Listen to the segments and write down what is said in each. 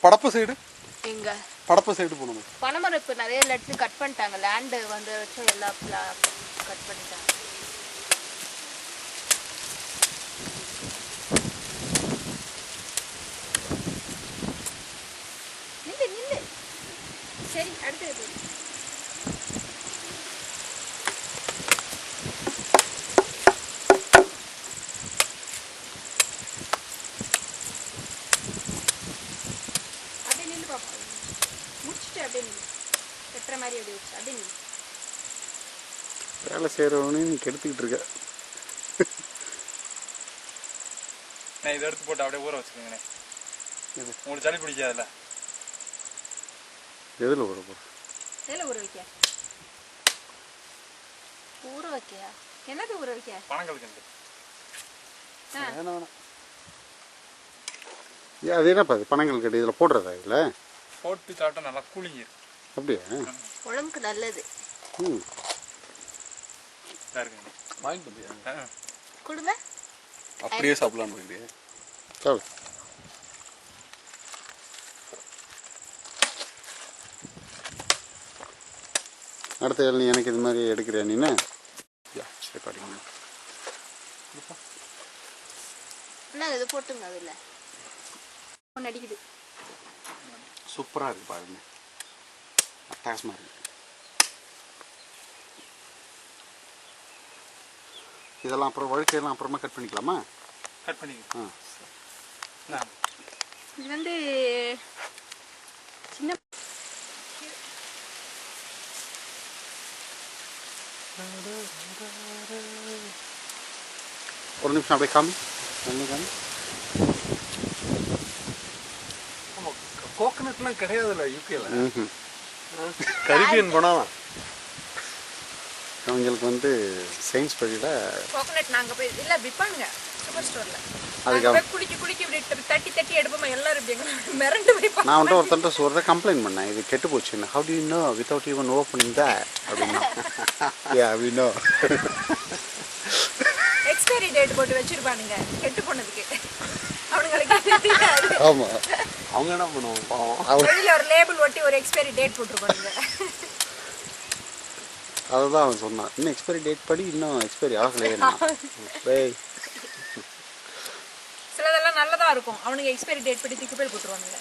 படப்பு side எங்க படப்பு side போகணும். பனைமரம் இப்போ நிறைய இடத்துல கட் பண்ணிட்டாங்க. லேண்டு வந்து வச்சு எல்லா கட் பண்ணிட்டாங்க. நில்லு நில்லு. சரி அடுத்தது அப்படியே நில்லு பாப்பா. முடிச்சுட்டு அப்படியே நில்லு. கட்டுற மாதிரி அப்படியே வச்சு அப்படியே நில்லு. வேலை செய்கிறவனே நீ கெடுத்துக்கிட்டு இருக்க. நான் இதை எடுத்து போட்டு அப்படியே ஊற வச்சுக்கோங்கண்ணே. இது உங்களுக்கு சளி பிடிக்காதுல்ல? எதில் ஊற போகிற? எதில் ஊற வைக்க? ஊற வைக்கையா? என்னது ஊற வைக்க? பனங்கல்கண்டு. வேணாம் வேணாம். ஏன் அது என்னப்பா அது பனங்கள் கட்டி இதில் போடுறதா? இதில் போட்டு சாப்பிட்டா நல்லா கூலிங் இருக்கு. அப்படியா? உடம்புக்கு நல்லது. ம் இருக்குங்க. வாங்கிட்டு வந்தியா? கொடுங்க. அப்படியே சாப்பிடலாம் வேண்டிய சாப்பிடு. அடுத்த நீ எனக்கு இது மாதிரி எடுக்கிறியா நீன்னு? சரி படிக்கணும். என்ன இது போட்டுங்க அதில் ஒன்று அடிக்குது. சூப்பராக இருக்கு பாருங்க. அட்டகாசமாக இருக்கு. இதெல்லாம் அப்புறம் வழுக்கையெல்லாம் அப்புறமா கட் பண்ணிக்கலாமா? கட் பண்ணிக்கலாம். இது வந்து சின்ன ஒரு நிமிஷம் அப்படியே காமி. காமி. கோகனட்லாம் கிடையாதுல்ல யூகேல. கரிபியன் போனால் அவங்களுக்கு வந்து சயின்ஸ் படியில் கோகனட் நாங்கள் போய் இல்லை விற்பானுங்க சூப்பர் ஸ்டோரில். அதுக்காக குளிக்க இப்படி தட்டி தட்டி எடுப்போமா எல்லாரும் இப்படி மிரண்டு போய். நான் வந்து ஒருத்தன்ட்ட சொல்கிறேன் கம்ப்ளைண்ட் பண்ணேன் இது கெட்டு போச்சுன்னு. How do you know without even opening that அப்படின்னா yeah we know. Expiry date போட்டு வச்சிருப்பானுங்க கெட்டு போனதுக்கு. அவனுங்களுக்கு ஆமாம் அவங்க என்ன பண்ணுவாங்க பாவம். வெளியில் ஒரு லேபிள் ஒட்டி ஒரு எக்ஸ்பைரி டேட் போட்டிருப்பானுங்க. அதை தான் அவன் சொன்னான். இன்னும் எக்ஸ்பைரி டேட் படி இன்னும் எக்ஸ்பைரி ஆகலையே. சிலதெல்லாம் நல்லதாக இருக்கும். அவனுங்க எக்ஸ்பைரி டேட் படி தூக்கி போய் போட்டுருவானுங்க.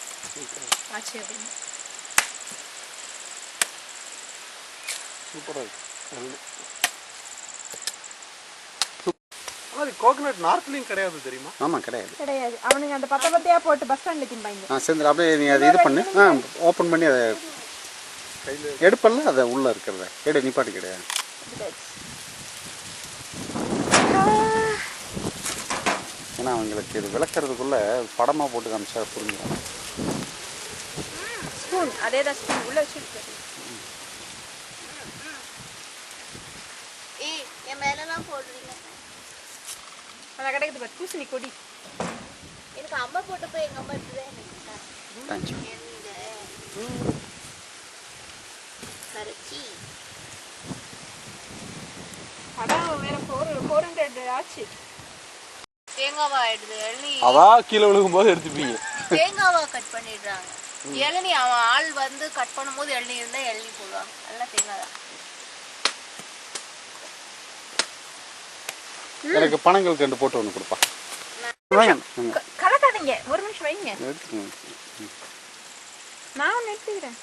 ஆச்சு அப்படின்னு சூப்பராக இருக்கு. கோகனட் நார்த்லயும் கிடையாது தெரியுமா? ஆமாம் கிடையாது. அவனுங்க அந்த பத்தையா போட்டு பஸ் ஸ்டாண்டில் திம்பாங்க. சேர்ந்து அப்படியே நீ அதை இது பண்ணு. ஓப்பன் பண்ணி அதை எடுப்பல்ல அதை உள்ளே இருக்கிறத எடு நிப்பாட்டி கிடையாது. ஏன்னா அவங்களுக்கு இது விளக்குறதுக்குள்ள படமாக போட்டு காமிச்சா புரிஞ்சிடும். ஸ்பூன் அதே தான் ஸ்பூன் உள்ள வச்சுருக்கு. என் மேலலாம் போடுறீங்க. அதை கிடைக்குது பாரு பூசணி கொடி. எனக்கு அம்மா போட்டு போய் எங்கள் அம்மா இப்படிதான் எனக்கு தேங்க்யூ. அதான் வேற 400 ஆச்சு. தேங்காவா ஆயிடுது. இளநீ அதான் கீழே விழுகும்போது எடுத்துப்பீங்க. தேங்காவா கட் பண்ணிடுறாங்க. இளநீ அவன் ஆள் வந்து கட் பண்ணும்போது இளநீ இருந்தா இளநீ போடுவாங்க. நல்லா தேங்காய் தான். எனக்கு பனங்கள் கண்டு போட்டு ஒன்று கொடுப்பா. கலக்காதீங்க ஒரு நிமிஷம் வைங்க. எடுத்துக்கோங்க. நான் ஒன்று எடுத்துக்கிறேன்.